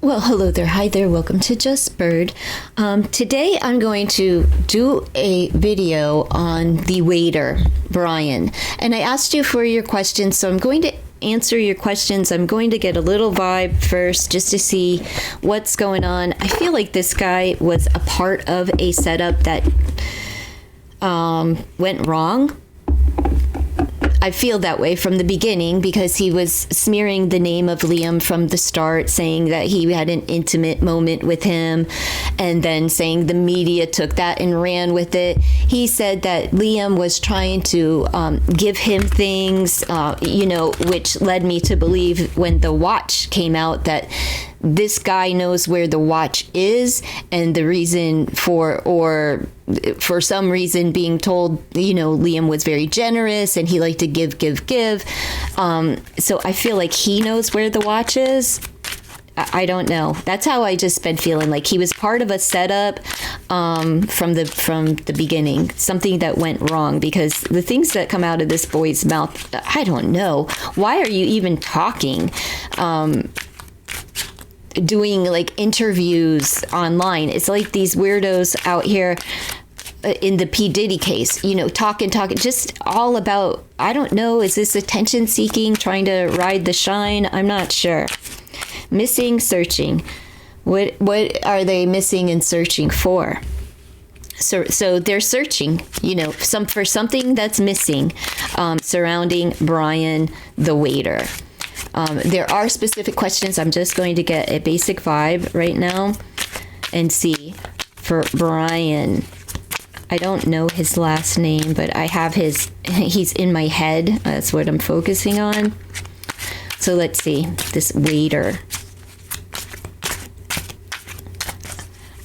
Well, hello there. Hi there. Welcome to Just Bird. Today I'm going to do a video on the waiter, Brian. And I asked you for your questions, so I'm going to answer your questions. I'm going to get a little vibe first just to see what's going on. I feel like this guy was a part of a setup that went wrong. I feel that way from the beginning because he was smearing the name of Liam from the start, saying that he had an intimate moment with him, and then saying the media took that and ran with it. He said that Liam was trying to give him things, which led me to believe when the watch came out that this guy knows where the watch is, and the reason for some reason being told, Liam was very generous and he liked to give. So I feel like he knows where the watch is. I don't know. That's how I just been feeling, like he was part of a setup from the beginning, something that went wrong, because the things that come out of this boy's mouth, I don't know. Why are you even talking? Doing like interviews online. It's like these weirdos out here in the P. Diddy case, talking, just all about, I don't know, is this attention seeking, trying to ride the shine? I'm not sure. Missing, searching. What are they missing and searching for? So they're searching, for something that's missing surrounding Brian the waiter. There are specific questions. I'm just going to get a basic vibe right now and see for Brian. I don't know his last name, but I have he's in my head. That's what I'm focusing on. So let's see, this waiter.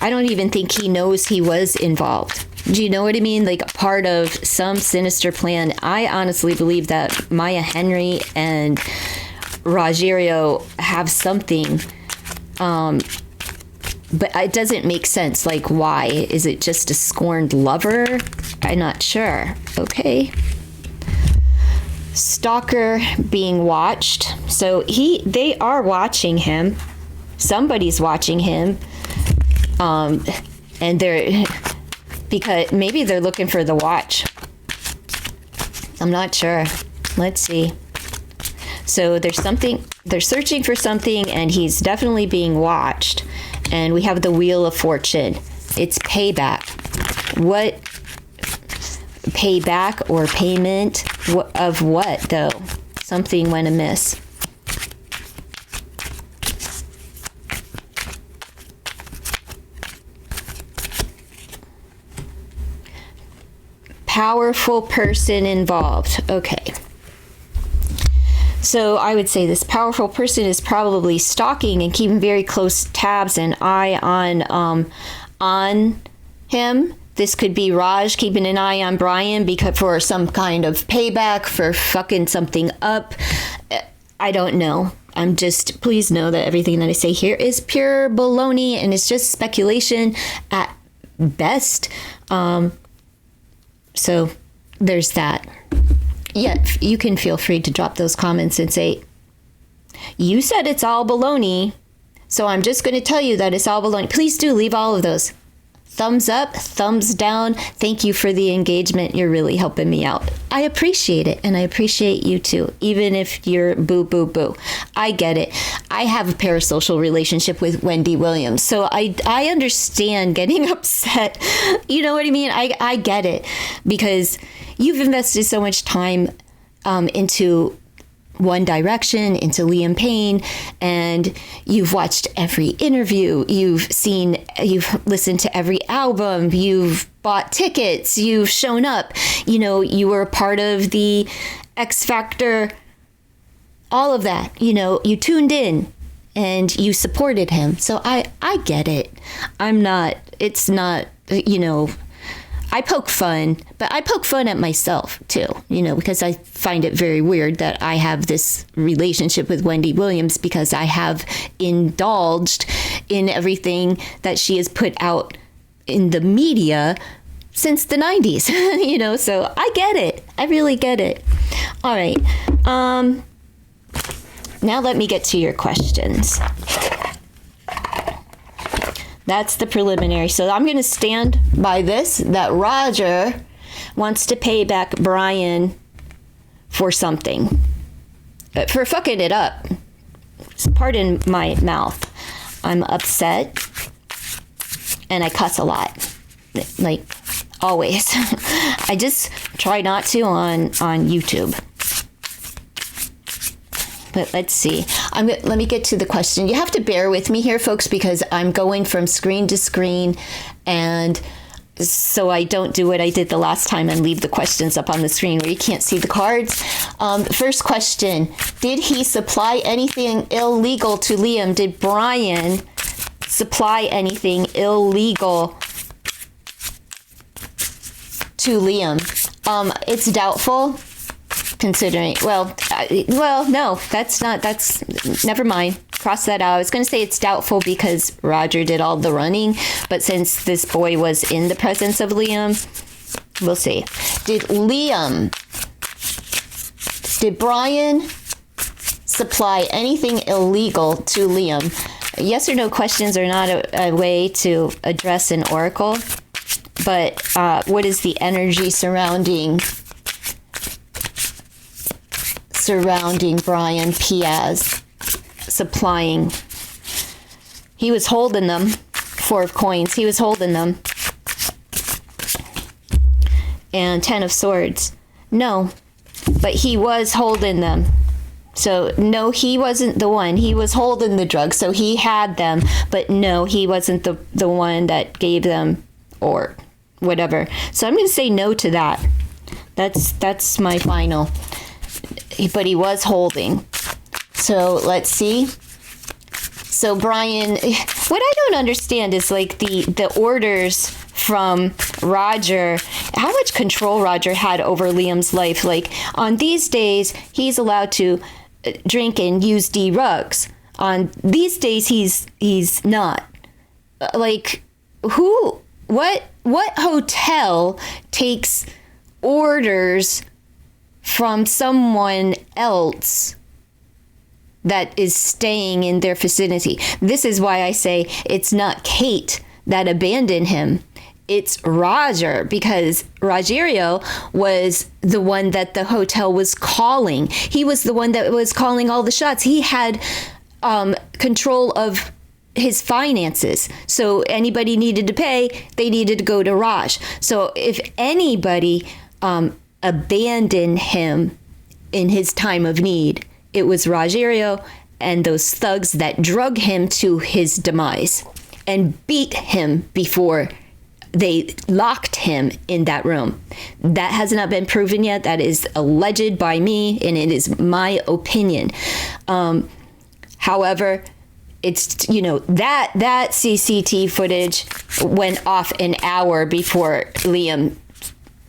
I don't even think he knows he was involved. Do you know what I mean? Like a part of some sinister plan. I honestly believe that Maya Henry and Rogerio have something, but it doesn't make sense. Like, why? Is it just a scorned lover? I'm not sure. Okay. Stalker being watched. So they are watching him. Somebody's watching him. And because maybe they're looking for the watch. I'm not sure. Let's see. So they're searching for something, and he's definitely being watched. And we have the Wheel of Fortune. It's payback. What? Payback or payment of what, though? Something went amiss. Powerful person involved. Okay. So I would say this powerful person is probably stalking and keeping very close tabs and eye on him. This could be Raj keeping an eye on Brian because for some kind of payback for fucking something up. I don't know. Please know that everything that I say here is pure baloney and it's just speculation at best. So there's that. Yeah, you can feel free to drop those comments and say, you said it's all baloney, so I'm just going to tell you that it's all baloney. Please do leave all of those. Thumbs up, thumbs down. Thank you for the engagement. You're really helping me out. I appreciate it, and I appreciate you too, even if you're boo, boo, boo. I get it. I have a parasocial relationship with Wendy Williams, so I understand getting upset. You know what I mean? I get it, because you've invested so much time into One Direction, into Liam Payne, and you've watched every interview, you've listened to every album, you've bought tickets, you've shown up, you were a part of the X Factor, all of that, you tuned in and you supported him. So I get it. It's not, I poke fun, but I poke fun at myself too, because I find it very weird that I have this relationship with Wendy Williams because I have indulged in everything that she has put out in the media since the 90s, so I get it. I really get it. All right. Now let me get to your questions. That's the preliminary. So I'm going to stand by this, that Roger wants to pay back Brian for something. For fucking it up. Pardon my mouth. I'm upset. And I cuss a lot. Like, always. I just try not to on YouTube. But let's see. Let me get to the question. You have to bear with me here, folks, because I'm going from screen to screen, and so I don't do what I did the last time and leave the questions up on the screen where you can't see the cards. First question: did he supply anything illegal to Liam? Did Brian supply anything illegal to Liam? It's doubtful. Considering, no, never mind. Cross that out. I was going to say it's doubtful because Roger did all the running, but since this boy was in the presence of Liam, we'll see. Did Brian supply anything illegal to Liam? Yes or no questions are not a way to address an oracle, but what is the energy surrounding Brian Piaz supplying? He was holding them. 4 of coins. He was holding them. And 10 of swords. No, but he was holding them. So no, he wasn't the one. He was holding the drugs, so he had them. But no, he wasn't the one that gave them or whatever. So I'm going to say no to that. That's my final. But he was holding. So let's see. So Brian, what I don't understand is like the orders from Roger, how much control Roger had over Liam's life. Like on these days, he's allowed to drink and use D-rugs. On these days, he's not. Like what hotel takes orders from someone else that is staying in their vicinity? This is why I say it's not Kate that abandoned him. It's Roger, because Rogerio was the one that the hotel was calling. He was the one that was calling all the shots. He had control of his finances. So anybody needed to pay, they needed to go to Raj. So if anybody abandoned him in his time of need, it was Rogerio and those thugs that drug him to his demise and beat him before they locked him in that room. That has not been proven yet. That is alleged by me, and it is my opinion. However, it's, that CCTV footage went off an hour before Liam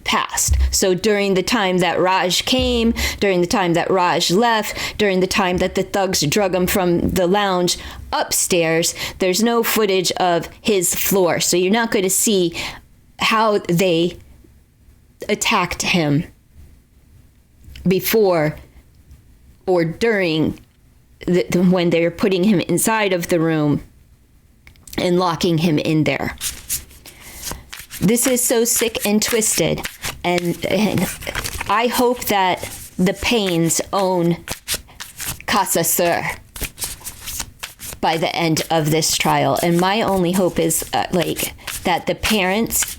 passed. So during the time that Raj came, during the time that Raj left, during the time that the thugs drug him from the lounge upstairs, there's no footage of his floor. So you're not going to see how they attacked him before or during when they're putting him inside of the room and locking him in there. This is so sick and twisted. And I hope that the Paynes own Casa Sur by the end of this trial. And my only hope is that the parents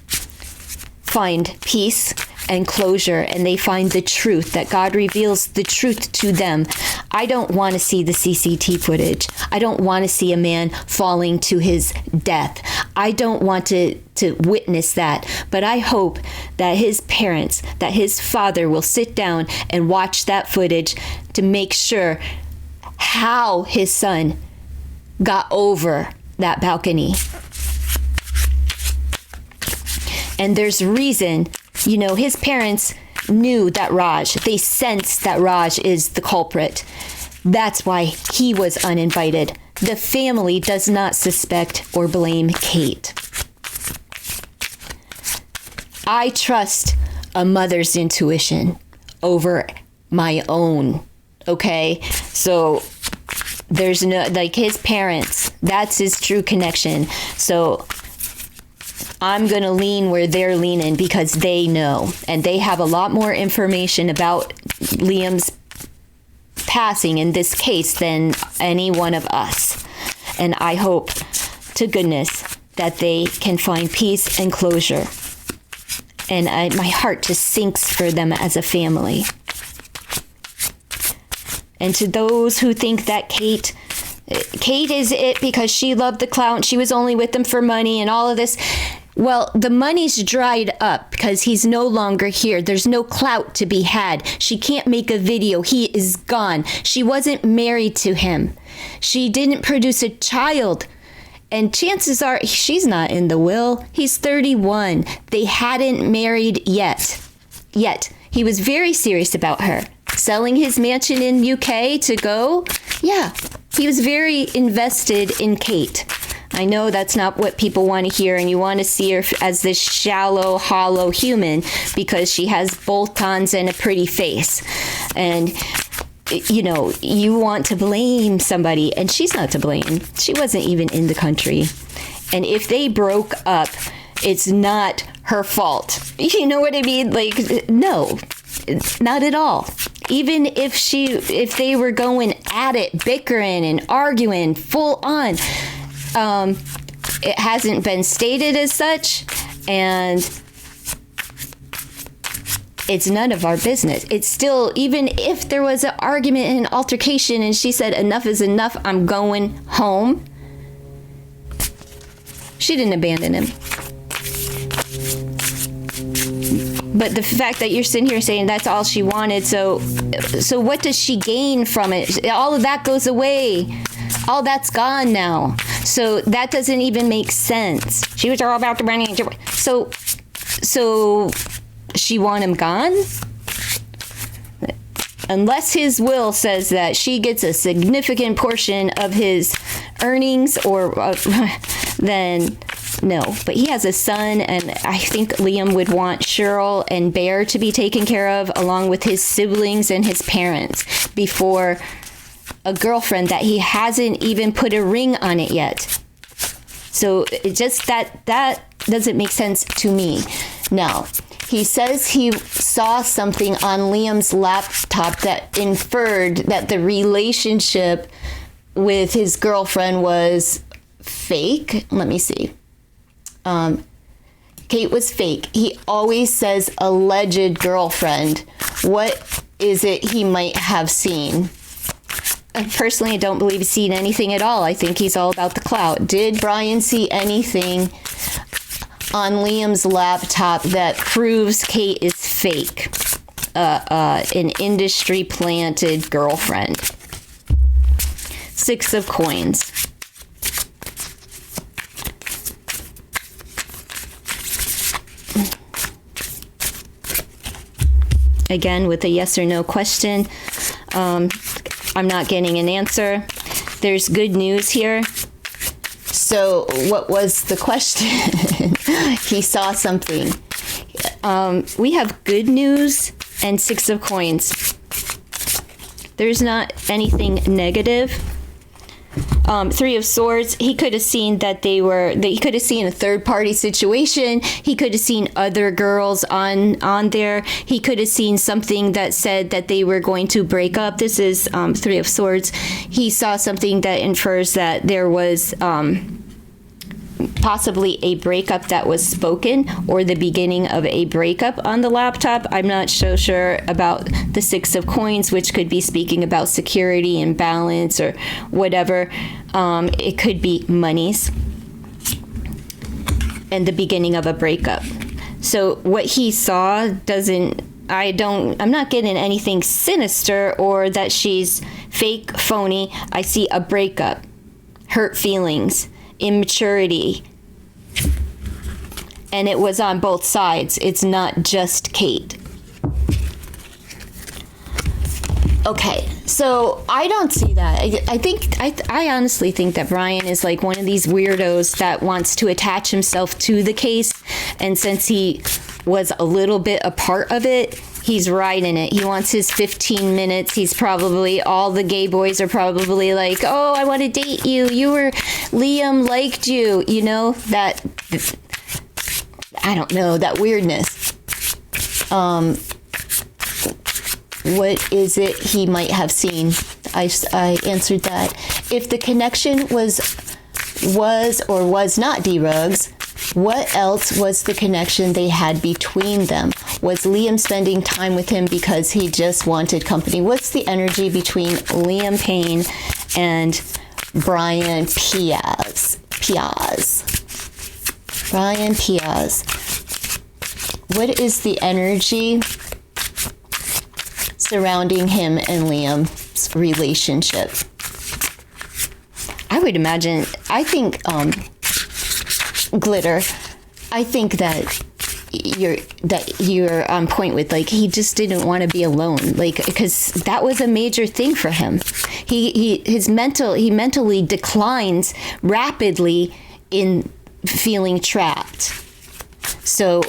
find peace and closure, and they find the truth, that God reveals the truth to them. I don't want to see the CCTV footage. I don't want to see a man falling to his death. I don't want to witness that. But I hope that his parents, that his father will sit down and watch that footage to make sure how his son got over that balcony. And there's reason. His parents knew that they sensed that Raj is the culprit. That's why he was uninvited. The family does not suspect or blame Kate. I trust a mother's intuition over my own, okay? So there's no, his parents That's his true connection. So I'm going to lean where they're leaning because they know. And they have a lot more information about Liam's passing in this case than any one of us. And I hope to goodness that they can find peace and closure. And my heart just sinks for them as a family. And to those who think that Kate is it because she loved the Clout, she was only with him for money and all of this. Well, the money's dried up because he's no longer here. There's no Clout to be had. She can't make a video. He is gone. She wasn't married to him. She didn't produce a child. And chances are she's not in the will. He's 31. They hadn't married yet. He was very serious about her. Selling his mansion in UK to go? Yeah, he was very invested in Kate. I know that's not what people want to hear, and you want to see her as this shallow, hollow human because she has bolt-ons and a pretty face. And, you know, you want to blame somebody, and she's not to blame. She wasn't even in the country. And if they broke up, it's not her fault. You know what I mean? Like, no, not at all. Even if they were going at it, bickering and arguing full on, it hasn't been stated as such, and it's none of our business. It's still, even if there was an argument and an altercation and she said, enough is enough, I'm going home, she didn't abandon him. But the fact that you're sitting here saying that's all she wanted, so what does she gain from it? All of that goes away. All that's gone now. So that doesn't even make sense. She was all about the money. So she want him gone? Unless his will says that she gets a significant portion of his earnings, or then no. But he has a son, and I think Liam would want Cheryl and Bear to be taken care of, along with his siblings and his parents, before a girlfriend that he hasn't even put a ring on it yet. So it just that doesn't make sense to me. Now, he says he saw something on Liam's laptop that inferred that the relationship with his girlfriend was fake. Let me see. Kate was fake. He always says alleged girlfriend. What is it he might have seen? Personally, I don't believe he's seen anything at all. I think he's all about the clout. Did Brian see anything on Liam's laptop that proves Kate is fake? An industry-planted girlfriend. 6 of coins. Again, with a yes or no question. I'm not getting an answer. There's good news here. So what was the question? He saw something. We have good news and 6 of coins. There's not anything negative. 3 of swords. He could have seen he could have seen a third party situation. He could have seen other girls on there. He could have seen something that said that they were going to break up. This is 3 of swords. He saw something that infers that there was possibly a breakup that was spoken, or the beginning of a breakup on the laptop. I'm not so sure about the 6 of coins, which could be speaking about security and balance or whatever. It could be monies and the beginning of a breakup. So what he saw I'm not getting anything sinister or that she's fake, phony. I see a breakup, hurt feelings, immaturity. And it was on both sides. It's not just Kate. Okay, so I don't see that. I honestly think that Brian is like one of these weirdos that wants to attach himself to the case. And since he was a little bit a part of it, He's riding it. He wants his 15 minutes. He's probably, all the gay boys are probably like, oh, I want to date you. Liam liked you. You know, that, I don't know, that weirdness. What is it he might have seen? I answered that. If the connection was or was not D-Rugs, what else was the connection they had between them? Was Liam spending time with him because he just wanted company? What's the energy between Liam Payne and Brian Piaz? Brian Piaz. What is the energy surrounding him and Liam's relationship? I would imagine, I think, Glitter, I think that you're on point with, like, he just didn't want to be alone, like, because that was a major thing for him. He mentally declines rapidly in feeling trapped. So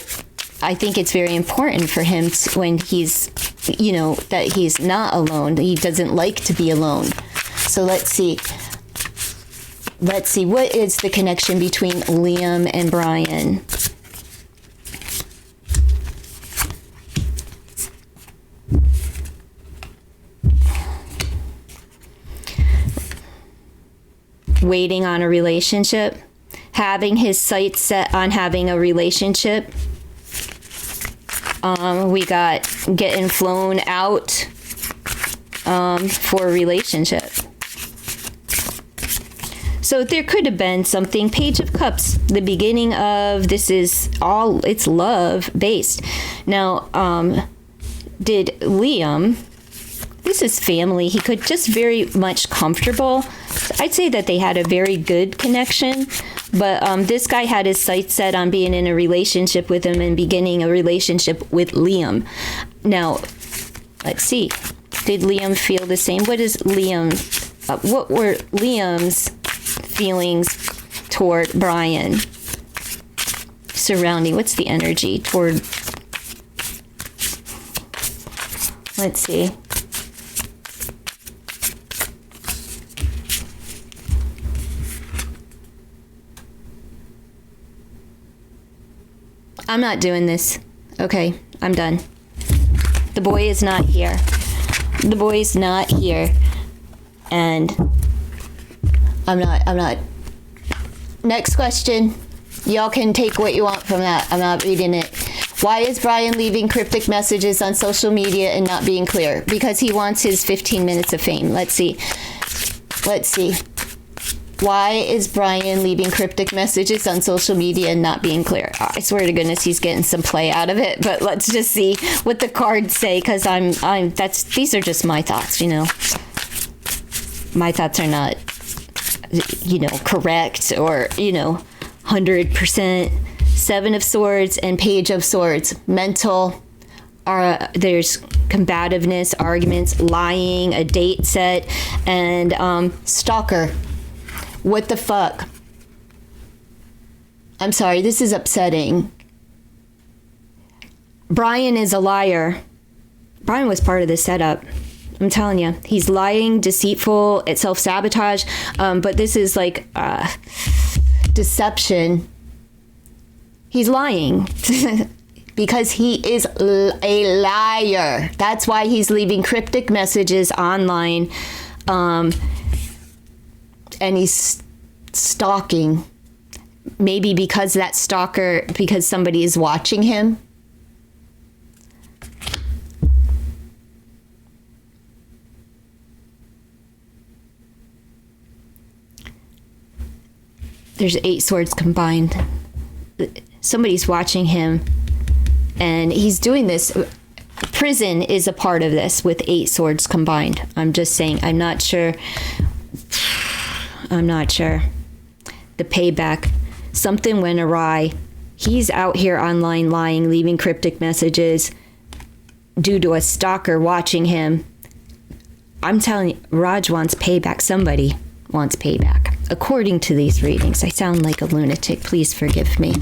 I think it's very important for him when he's, you know, that he's not alone, that he doesn't like to be alone. So let's see, what is the connection between Liam and Brian? Waiting on a relationship, having his sights set on having a relationship. We got getting flown out for a relationship. So there could have been something. Page of Cups, the beginning of this is all, it's love based. Now, did Liam, this is family, he could just very much comfortable. I'd say that they had a very good connection, but this guy had his sights set on being in a relationship with him and beginning a relationship with Liam. Now, let's see. Did Liam feel the same? What were Liam's feelings toward Brian surrounding? What's the energy toward? Let's see. I'm not doing this. Okay, I'm done. The boy is not here. The boy is not here. And I'm not. Next question. Y'all can take what you want from that. I'm not reading it. Why is Brian leaving cryptic messages on social media and not being clear? Because he wants his 15 minutes of fame. Let's see. Why is Brian leaving cryptic messages on social media and not being clear? I swear to goodness he's getting some play out of it, but let's just see what the cards say, because these are just my thoughts, you know. My thoughts are not, you know, correct or, you know, 100%. Seven of Swords and Page of Swords. Mental, there's combativeness, arguments, lying, a date set, and stalker. What the fuck? I'm sorry, this is upsetting. Brian is a liar. Brian was part of this setup. I'm telling you, he's lying, deceitful, it's self-sabotage, but this is like deception. He's lying because he is a liar. That's why he's leaving cryptic messages online, and he's stalking. Maybe because because somebody is watching him. There's 8 swords combined. Somebody's watching him, and he's doing this. Prison is a part of this with 8 swords combined. I'm just saying, I'm not sure. The payback. Something went awry. He's out here online lying, leaving cryptic messages due to a stalker watching him. I'm telling you, Raj wants payback. Somebody wants payback. According to these readings, I sound like a lunatic. Please forgive me.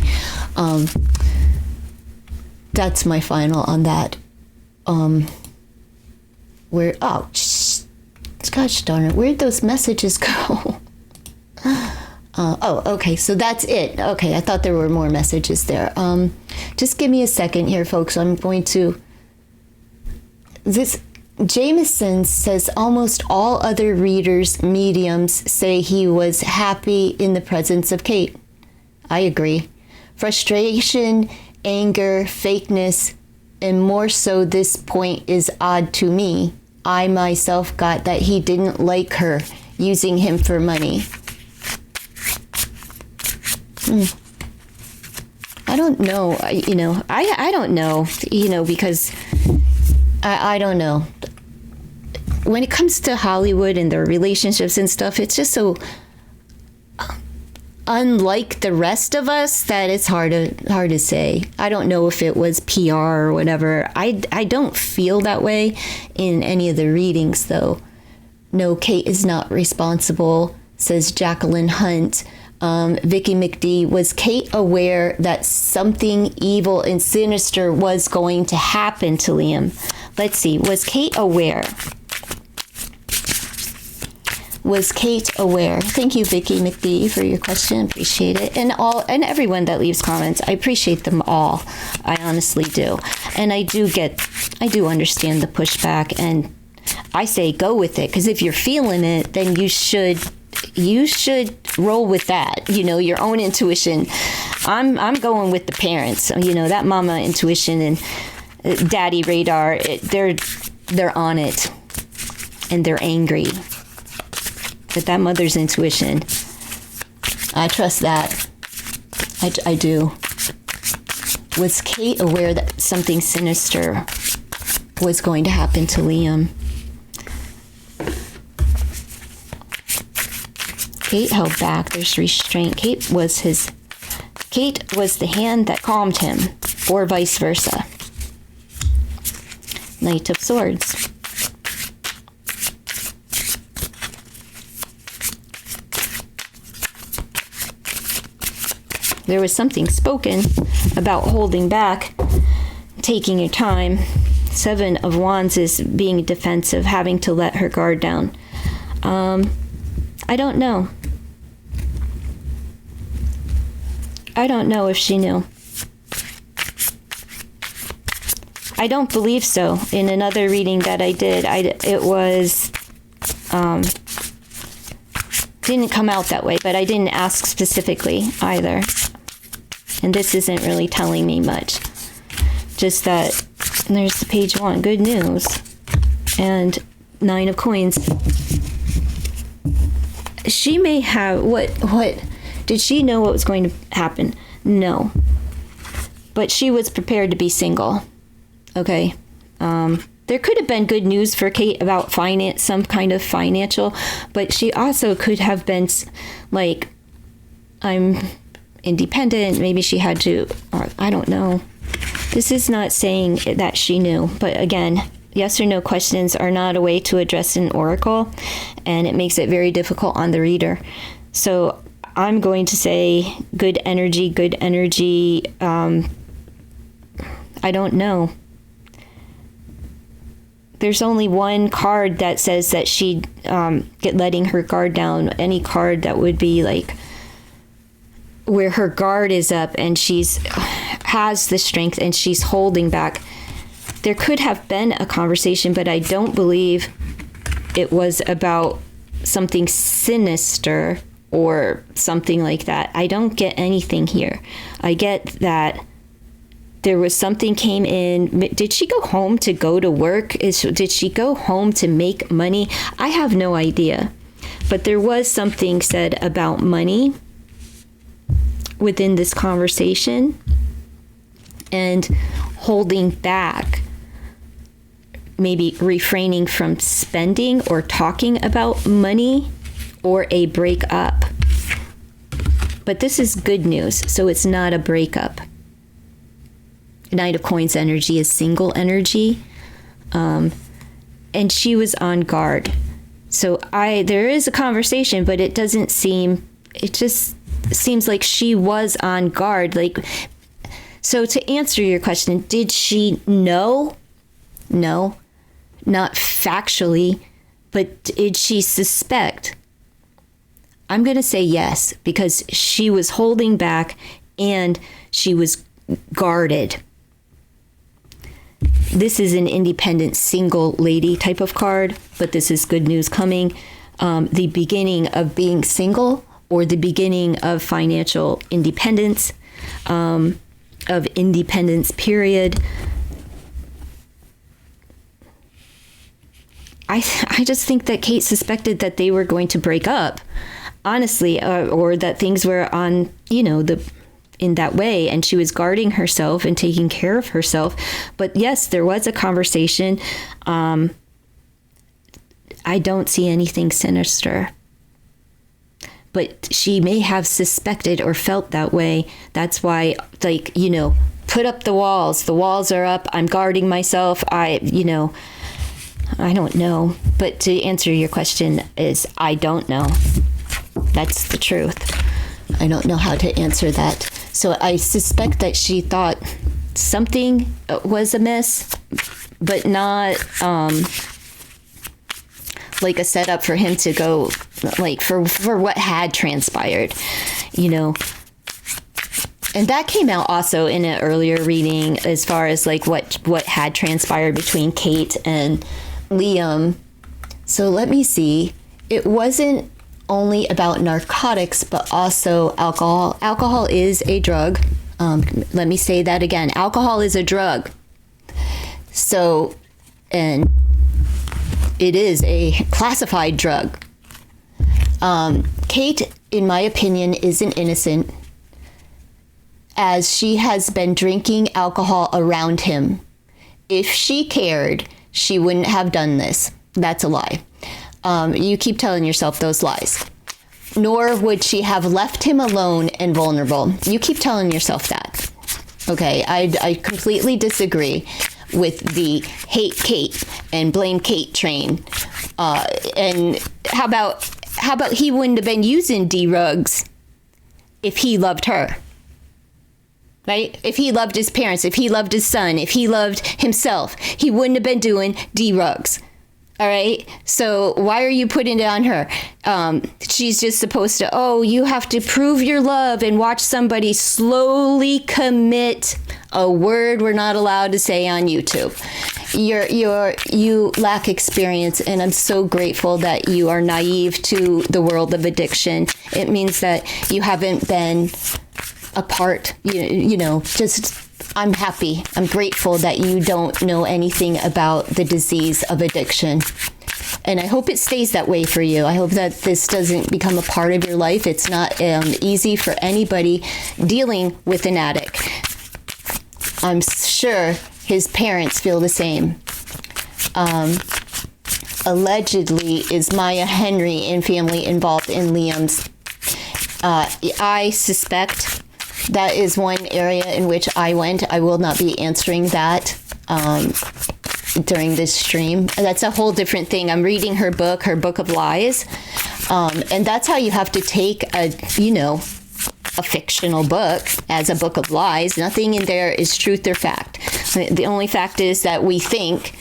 That's my final on that. Gosh darn it, where'd those messages go? Okay, so that's it. Okay, I thought there were more messages there. Just give me a second here, folks. I'm going to... Jameson says almost all other readers, mediums, say he was happy in the presence of Kate. I agree. Frustration, anger, fakeness, and more so this point is odd to me. I myself got that he didn't like her using him for money. I don't know, I don't know, because I don't know. When it comes to Hollywood and their relationships and stuff, it's just so unlike the rest of us that it's hard to say. I don't know if it was PR or whatever. I don't feel that way in any of the readings, though. No, Kate is not responsible, says Jacqueline Hunt. Vicky McD, was Kate aware that something evil and sinister was going to happen to Liam? Let's see. Was Kate aware? Was Kate aware? Thank you, Vicky McD, for your question. Appreciate it. And everyone that leaves comments, I appreciate them all. I honestly do. And I do understand the pushback, and I say go with it, because if you're feeling it, then you should roll with that, your own intuition. I'm going with the parents, that mama intuition and daddy radar. They're on it, and they're angry. But that mother's intuition, I trust that. I do. Was Kate aware that something sinister was going to happen to Liam? Kate held back. There's restraint. Kate was the hand that calmed him, or vice versa. Knight of Swords. There was something spoken about holding back, taking your time. Seven of Wands is being defensive, having to let her guard down. I don't know. I don't know if she knew. I don't believe so. In another reading that I did, it was didn't come out that way, but I didn't ask specifically either. And this isn't really telling me much. Just that there's the page 1, good news, and 9 of Coins. She may have what did she know what was going to happen? No. But she was prepared to be single. Okay. There could have been good news for Kate about finance, some kind of financial, but she also could have been like, I'm independent. Maybe she had to, or I don't know. This is not saying that she knew, but again, yes or no questions are not a way to address an oracle, and it makes it very difficult on the reader. So I'm going to say good energy, good energy. I don't know. There's only one card that says that she letting her guard down. Any card that would be like where her guard is up and has the strength and she's holding back. There could have been a conversation, but I don't believe it was about something sinister or something like that. I don't get anything here. I get that there was something came in. Did she go home to go to work? Did she go home to make money? I have no idea. But there was something said about money within this conversation and holding back, maybe refraining from spending or talking about money or a breakup. But this is good news, so it's not a breakup. Knight of Coins energy is single energy, and she was on guard. So there is a conversation, but it just seems like she was on guard. So to answer your question, did she know No, not factually, but did she suspect? I'm going to say yes, because she was holding back and she was guarded. This is an independent single lady type of card, but this is good news coming. The beginning of being single, or the beginning of financial independence, of independence period. I just think that Kate suspected that they were going to break up, honestly, or that things were on, in that way, and she was guarding herself and taking care of herself. But yes, there was a conversation. I don't see anything sinister, but she may have suspected or felt that way. That's why, put up the walls. The walls are up. I'm guarding myself. I don't know. But to answer your question is, I don't know. That's the truth. I don't know how to answer that. So I suspect that she thought something was amiss, but not like a setup for him to go, like, for what had transpired, And that came out also in an earlier reading, as far as like what had transpired between Kate and Liam. So let me see. It wasn't only about narcotics, but also alcohol. Alcohol is a drug. Let me say that again. Alcohol is a drug. So, and it is a classified drug. Kate, in my opinion, isn't innocent, as she has been drinking alcohol around him. If she cared, she wouldn't have done this. That's a lie. You keep telling yourself those lies. Nor would she have left him alone and vulnerable. You keep telling yourself that. Okay, I completely disagree with the hate Kate and blame Kate train. And how about he wouldn't have been using D-rugs if he loved her? Right? If he loved his parents, if he loved his son, if he loved himself, he wouldn't have been doing D-rugs. All right. So why are you putting it on her? She's just supposed to, you have to prove your love and watch somebody slowly commit a word we're not allowed to say on YouTube. You lack experience, and I'm so grateful that you are naive to the world of addiction. It means that you haven't been a part, I'm happy. I'm grateful that you don't know anything about the disease of addiction. And I hope it stays that way for you. I hope that this doesn't become a part of your life. It's not easy for anybody dealing with an addict. I'm sure his parents feel the same. Allegedly, is Maya Henry and family involved in Liam's? I suspect that is one area in which I went. I will not be answering that during this stream. That's a whole different thing. I'm reading her book of lies. And that's how you have to take a fictional book as a book of lies. Nothing in there is truth or fact. The only fact is that we think,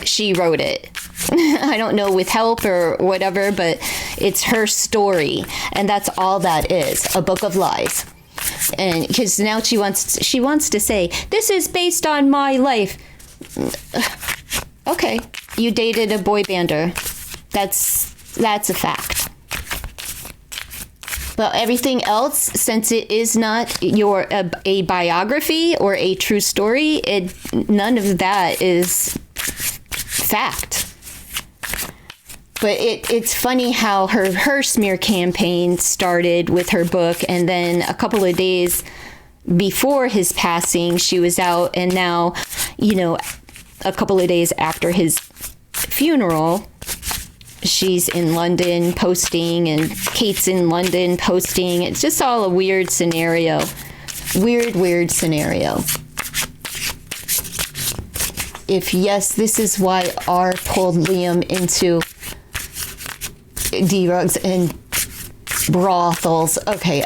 she wrote it. I don't know, with help or whatever, but it's her story. And that's all that is, a book of lies. And because now she wants to say, this is based on my life. Okay, you dated a boy bander. That's a fact. But everything else, since it is not a biography or a true story, none of that is fact. But it's funny how her smear campaign started with her book, and then a couple of days before his passing, she was out, and now, a couple of days after his funeral, she's in London posting, and Kate's in London posting. It's just all a weird scenario. Weird scenario. If yes, this is why R pulled Liam into D-rugs and brothels. Okay,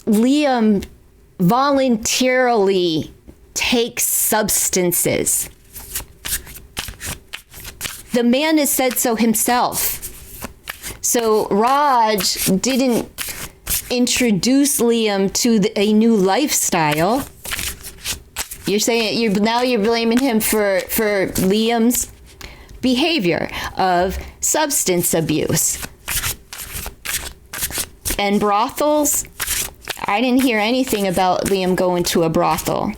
Liam voluntarily take substances. The man has said so himself. So Raj didn't introduce Liam to a new lifestyle. You're saying you're blaming him for Liam's behavior of substance abuse and brothels. I didn't hear anything about Liam going to a brothel.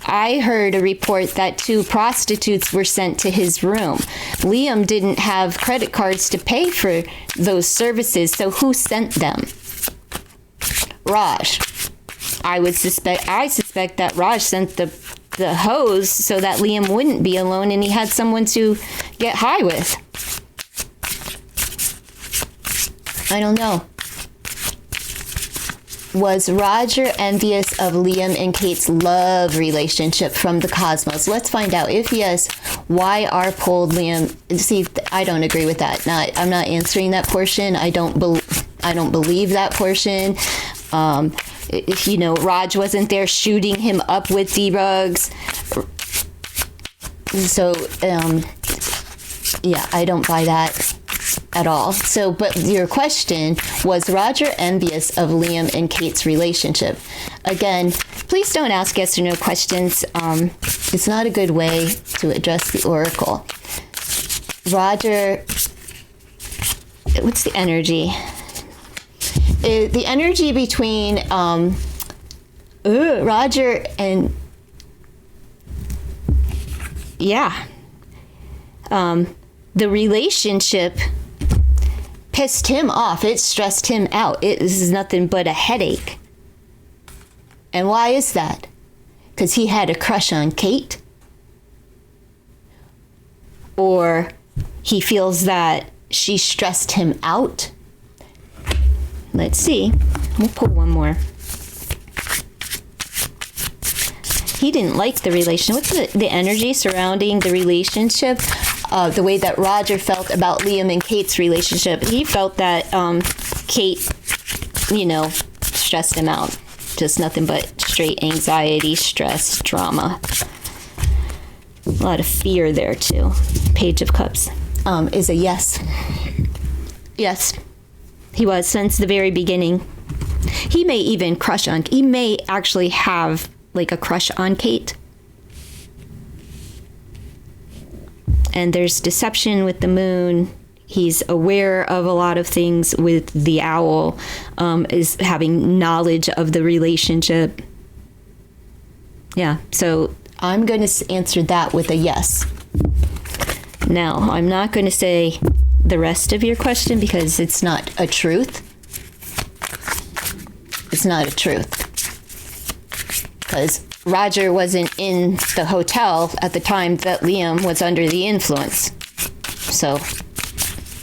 I heard a report that 2 prostitutes were sent to his room. Liam didn't have credit cards to pay for those services, so who sent them? Raj. I suspect that Raj sent the hose so that Liam wouldn't be alone and he had someone to get high with. I don't know. Was Roger envious of Liam and Kate's love relationship from the cosmos? Let's find out. If yes, why are pulled Liam? See, I don't agree with that. I'm not answering that portion. I don't believe that portion. If Raj wasn't there shooting him up with D-rugs. So, yeah, I don't buy that at all. So, but your question, was Roger envious of Liam and Kate's relationship? Again, please don't ask yes or no questions. It's not a good way to address the oracle. Roger, what's the energy? The energy between Roger and the relationship pissed him off. It stressed him out. This is nothing but a headache. And why is that? Because he had a crush on Kate? Or he feels that she stressed him out? Let's see. We'll pull one more. He didn't like the relationship. What's the energy surrounding the relationship? The way that Roger felt about Liam and Kate's relationship. He felt that Kate, stressed him out. Just nothing but straight anxiety, stress, drama. A lot of fear there, too. Page of Cups is a yes. Yes. He was since the very beginning. He may actually have like a crush on Kate. And there's deception with the moon. He's aware of a lot of things with the owl, is having knowledge of the relationship. Yeah, so I'm going to answer that with a yes. Now, I'm not going to say the rest of your question because it's not a truth. It's not a truth. Because Roger wasn't in the hotel at the time that Liam was under the influence. So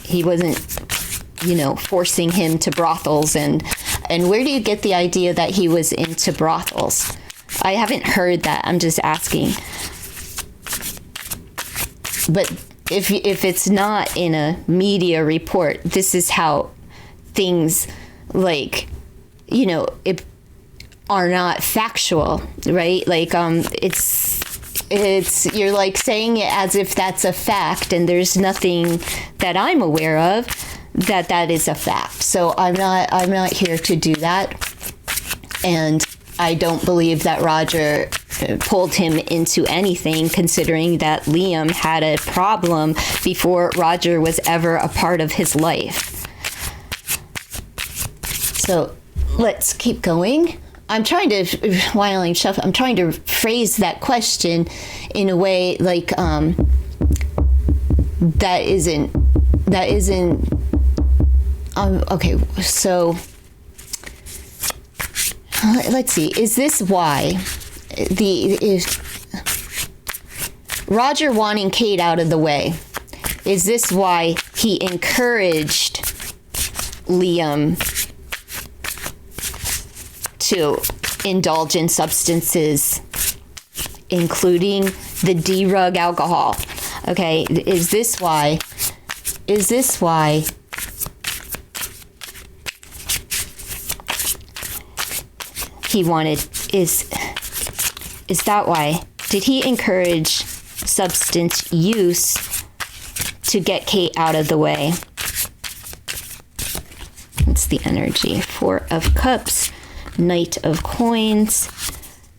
he wasn't, forcing him to brothels. And where do you get the idea that he was into brothels? I haven't heard that. I'm just asking. But if it's not in a media report, this is how things it are not factual, right? It's you're like saying it as if that's a fact, and there's nothing that I'm aware of that is a fact. So I'm not here to do that, and I don't believe that Roger pulled him into anything, considering that Liam had a problem before Roger was ever a part of his life. So let's keep going. I'm trying to, while I'm shuffling, I'm trying to phrase that question in a way that isn't, okay, so let's see, is this why Roger wanting Kate out of the way, is this why he encouraged Liam to indulge in substances, including the D-rug alcohol? Okay, is this why he wanted, is Is that why? Did he encourage substance use to get Kate out of the way? It's the energy. Four of Cups, Knight of Coins,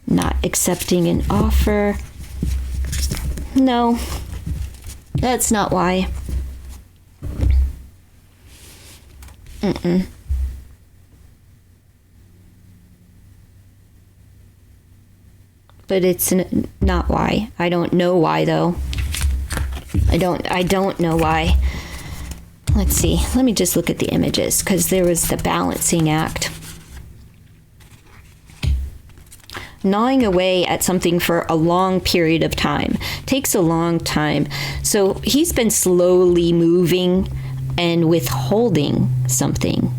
not accepting an offer. No, that's not why. But it's not why. I don't know why, though. I don't know why. Let's see. Let me just look at the images, because there was the balancing act. Gnawing away at something for a long period of time. Takes a long time. So he's been slowly moving and withholding something.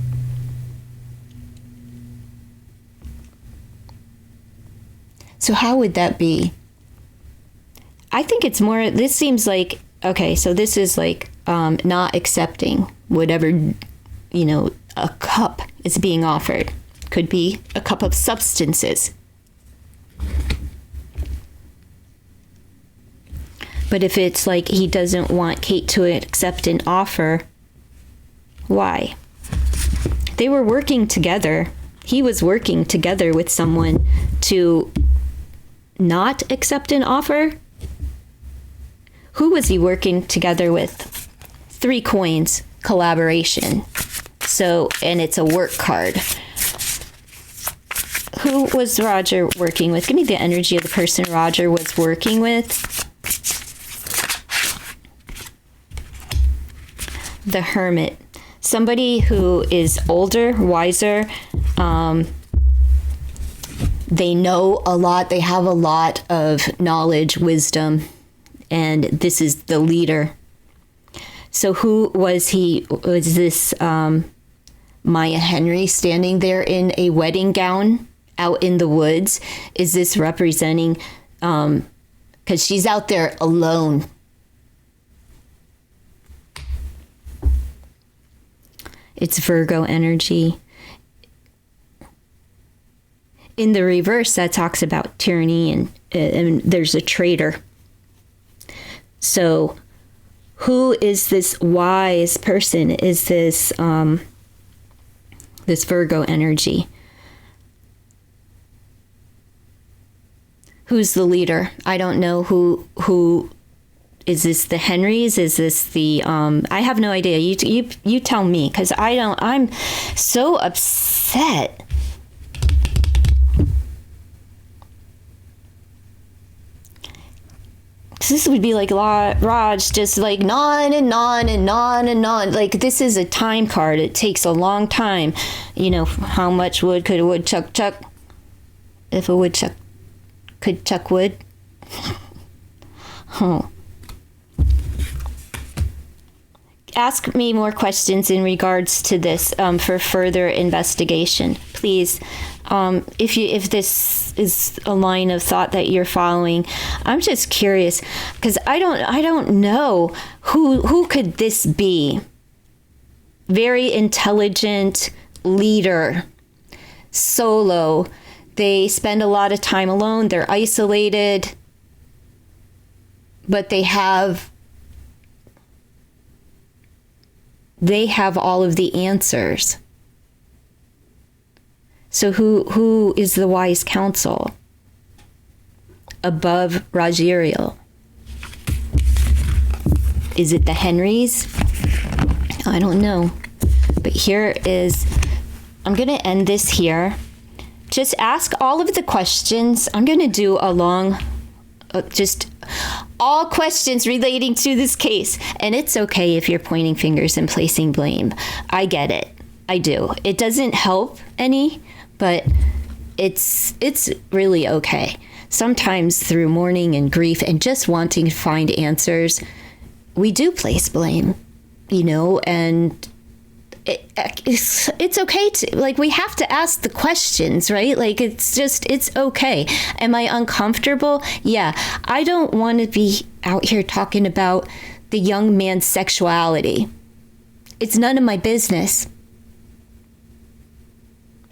So how would that be? I think it's more, this seems like, okay, so this is like not accepting whatever, a cup is being offered. Could be a cup of substances. But if it's like he doesn't want Kate to accept an offer, why? They were working together. He was working together with someone to not accept an offer. Who was he working together with? 3 coins, collaboration. So, and it's a work card. Who was Roger working with? Give me the energy of the person Roger was working with. The Hermit. Somebody who is older, wiser. They know a lot. They have a lot of knowledge, wisdom. And this is the leader. So who was he? Was this Maya Henry standing there in a wedding gown out in the woods? Is this representing, because she's out there alone. It's Virgo energy. In the reverse, that talks about tyranny and there's a traitor. So who is this wise person? Is this this Virgo energy? Who's the leader? I don't know who is this. The Henrys? Is this the I have no idea. You tell me, because I'm so upset. This would be like Raj just like on and on and on and on. Like, this is a time card. It takes a long time. How much wood could a woodchuck chuck? If a woodchuck could chuck wood. Oh. Ask me more questions in regards to this for further investigation, please. If this is a line of thought that you're following, I'm just curious, because I don't know who could this be. Very intelligent leader, solo. They spend a lot of time alone. They're isolated, but they have all of the answers. So who is the wise counsel above Rajiriel? Is it the Henrys? I don't know. But here is, I'm going to end this here. Just ask all of the questions. I'm going to do a long, just all questions relating to this case. And it's okay if you're pointing fingers and placing blame. I get it. I do. It doesn't help any, but it's really okay. Sometimes through mourning and grief and just wanting to find answers, we do place blame, and it's okay to, like, we have to ask the questions, right? Like, it's okay. Am I uncomfortable? Yeah. I don't want to be out here talking about the young man's sexuality. It's none of my business.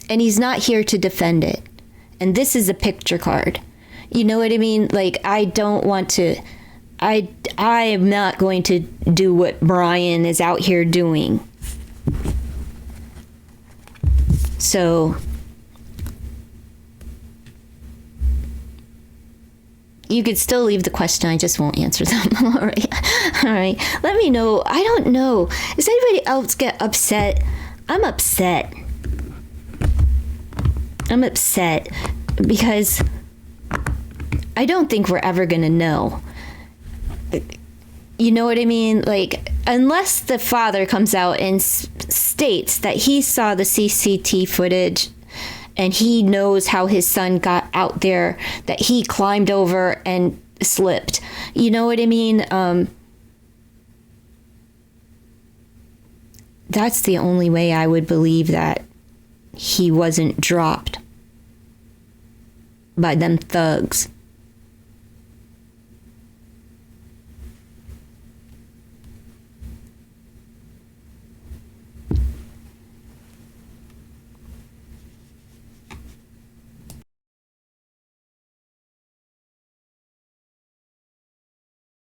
And he's not here to defend it. And this is a picture card. You know what I mean? Like, I don't want to, I am not going to do what Brian is out here doing. So, you could still leave the question. I just won't answer them. All right. All right. Let me know. I don't know. Does anybody else get upset? I'm upset. I'm upset because I don't think we're ever going to know. You know what I mean? Like, unless the father comes out and states that he saw the CCTV footage and he knows how his son got out there, that he climbed over and slipped. You know what I mean? That's the only way I would believe that he wasn't dropped by them thugs.